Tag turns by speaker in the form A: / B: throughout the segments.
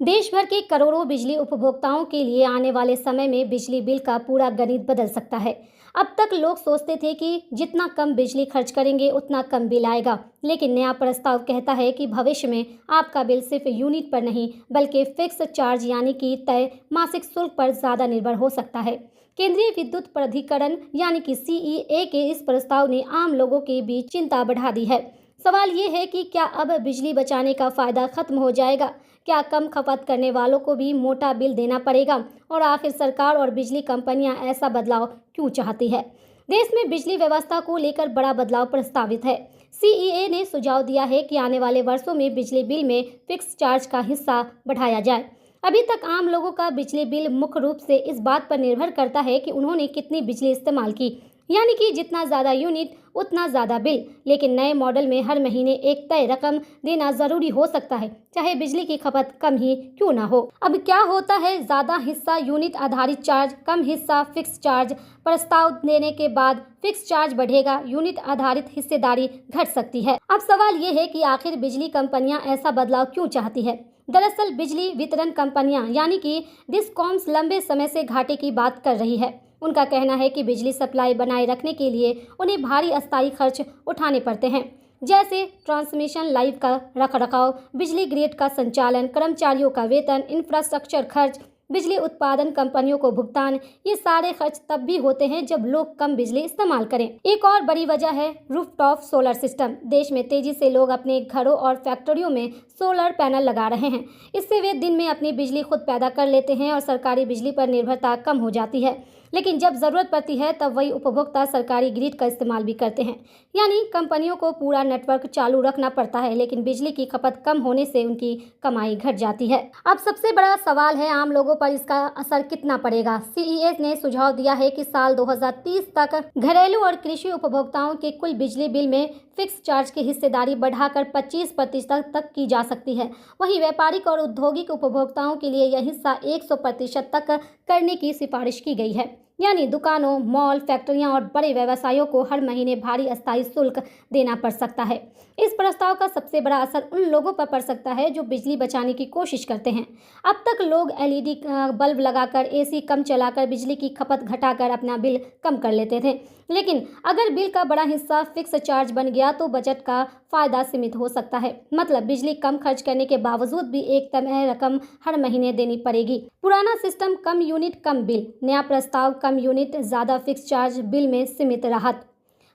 A: देश भर के करोड़ों बिजली उपभोक्ताओं के लिए आने वाले समय में बिजली बिल का पूरा गणित बदल सकता है। अब तक लोग सोचते थे कि जितना कम बिजली खर्च करेंगे उतना कम बिल आएगा, लेकिन नया प्रस्ताव कहता है कि भविष्य में आपका बिल सिर्फ यूनिट पर नहीं बल्कि फिक्स चार्ज यानी कि तय मासिक शुल्क पर ज़्यादा निर्भर हो सकता है। केंद्रीय विद्युत प्राधिकरण यानी कि CEA के इस प्रस्ताव ने आम लोगों के बीच चिंता बढ़ा दी है। सवाल ये है कि क्या अब बिजली बचाने का फायदा खत्म हो जाएगा? क्या कम खपत करने वालों को भी मोटा बिल देना पड़ेगा? और आखिर सरकार और बिजली कंपनियां ऐसा बदलाव क्यों चाहती है? देश में बिजली व्यवस्था को लेकर बड़ा बदलाव प्रस्तावित है। CEA ने सुझाव दिया है कि आने वाले वर्षों में बिजली बिल में फिक्स चार्ज का हिस्सा बढ़ाया जाए। अभी तक आम लोगों का बिजली बिल मुख्य रूप से इस बात पर निर्भर करता है कि उन्होंने कितनी बिजली इस्तेमाल की, यानी कि जितना ज़्यादा यूनिट उतना ज़्यादा बिल। लेकिन नए मॉडल में हर महीने एक तय रकम देना ज़रूरी हो सकता है, चाहे बिजली की खपत कम ही क्यों ना हो। अब क्या होता है, ज़्यादा हिस्सा यूनिट आधारित चार्ज, कम हिस्सा फिक्स चार्ज। प्रस्ताव देने के बाद फिक्स चार्ज बढ़ेगा, यूनिट आधारित हिस्सेदारी घट सकती है। अब सवाल ये है कि आखिर बिजली कंपनियां ऐसा बदलाव क्यों चाहती है? दरअसल बिजली वितरण कंपनियां यानी कि डिस्कॉम्स लंबे समय से घाटे की बात कर रही है। उनका कहना है कि बिजली सप्लाई बनाए रखने के लिए उन्हें भारी अस्थायी खर्च उठाने पड़ते हैं, जैसे ट्रांसमिशन लाइन का रखरखाव, बिजली ग्रिड का संचालन, कर्मचारियों का वेतन, इंफ्रास्ट्रक्चर खर्च, बिजली उत्पादन कंपनियों को भुगतान। ये सारे खर्च तब भी होते हैं जब लोग कम बिजली इस्तेमाल करें। एक और बड़ी वजह है रूफटॉप सोलर सिस्टम। देश में तेजी से लोग अपने घरों और फैक्ट्रियों में सोलर पैनल लगा रहे हैं। इससे वे दिन में अपनी बिजली खुद पैदा कर लेते हैं और सरकारी बिजली पर निर्भरता कम हो जाती है। लेकिन जब ज़रूरत पड़ती है तब वही उपभोक्ता सरकारी ग्रिड का इस्तेमाल भी करते हैं, यानी कंपनियों को पूरा नेटवर्क चालू रखना पड़ता है, लेकिन बिजली की खपत कम होने से उनकी कमाई घट जाती है। अब सबसे बड़ा सवाल है, आम लोगों पर इसका असर कितना पड़ेगा? CEA ने सुझाव दिया है कि साल 2030 तक घरेलू और कृषि उपभोक्ताओं के कुल बिजली बिल में फिक्स चार्ज की हिस्सेदारी बढ़ाकर 25% तक की जा सकती है। वहीं व्यापारिक और औद्योगिक उपभोक्ताओं के लिए यह हिस्सा 100% तक करने की सिफारिश की गई है, यानी दुकानों, मॉल, फैक्ट्रियां और बड़े व्यवसायों को हर महीने भारी अस्थायी शुल्क देना पड़ सकता है। इस प्रस्ताव का सबसे बड़ा असर उन लोगों पर पड़ सकता है जो बिजली बचाने की कोशिश करते हैं। अब तक लोग LED बल्ब लगाकर, AC कम चलाकर, बिजली की खपत घटाकर अपना बिल कम कर लेते थे। लेकिन अगर बिल का बड़ा हिस्सा फिक्स चार्ज बन गया तो बजट का फायदा सीमित हो सकता है। मतलब बिजली कम खर्च करने के बावजूद भी एक तय रकम हर महीने देनी पड़ेगी। पुराना सिस्टम कम यूनिट कम बिल, नया प्रस्ताव कम यूनिट ज़्यादा फिक्स चार्ज, बिल में सीमित राहत।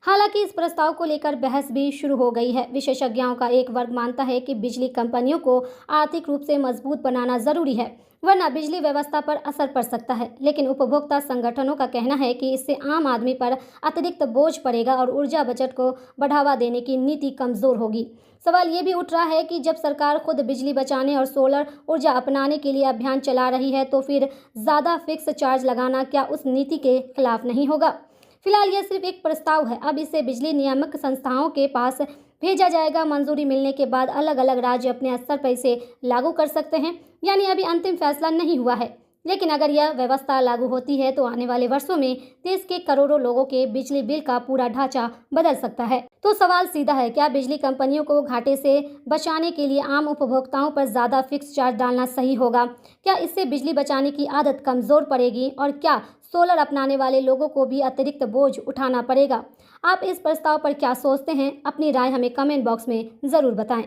A: हालांकि इस प्रस्ताव को लेकर बहस भी शुरू हो गई है। विशेषज्ञों का एक वर्ग मानता है कि बिजली कंपनियों को आर्थिक रूप से मजबूत बनाना जरूरी है, वरना बिजली व्यवस्था पर असर पड़ सकता है। लेकिन उपभोक्ता संगठनों का कहना है कि इससे आम आदमी पर अतिरिक्त बोझ पड़ेगा और ऊर्जा बचत को बढ़ावा देने की नीति कमजोर होगी। सवाल ये भी उठ रहा है कि जब सरकार खुद बिजली बचाने और सोलर ऊर्जा अपनाने के लिए अभियान चला रही है तो फिर ज़्यादा फिक्स चार्ज लगाना क्या उस नीति के खिलाफ नहीं होगा? फिलहाल यह सिर्फ एक प्रस्ताव है। अब इसे बिजली नियामक संस्थाओं के पास भेजा जाएगा। मंजूरी मिलने के बाद अलग अलग राज्य अपने स्तर पर इसे लागू कर सकते हैं, यानी अभी अंतिम फैसला नहीं हुआ है। लेकिन अगर यह व्यवस्था लागू होती है तो आने वाले वर्षों में देश के करोड़ों लोगों के बिजली बिल का पूरा ढांचा बदल सकता है। तो सवाल सीधा है, क्या बिजली कंपनियों को घाटे से बचाने के लिए आम उपभोक्ताओं पर ज़्यादा फिक्स चार्ज डालना सही होगा? क्या इससे बिजली बचाने की आदत कमज़ोर पड़ेगी? और क्या सोलर अपनाने वाले लोगों को भी अतिरिक्त बोझ उठाना पड़ेगा? आप इस प्रस्ताव पर क्या सोचते हैं? अपनी राय हमें कमेंट बॉक्स में ज़रूर बताएं।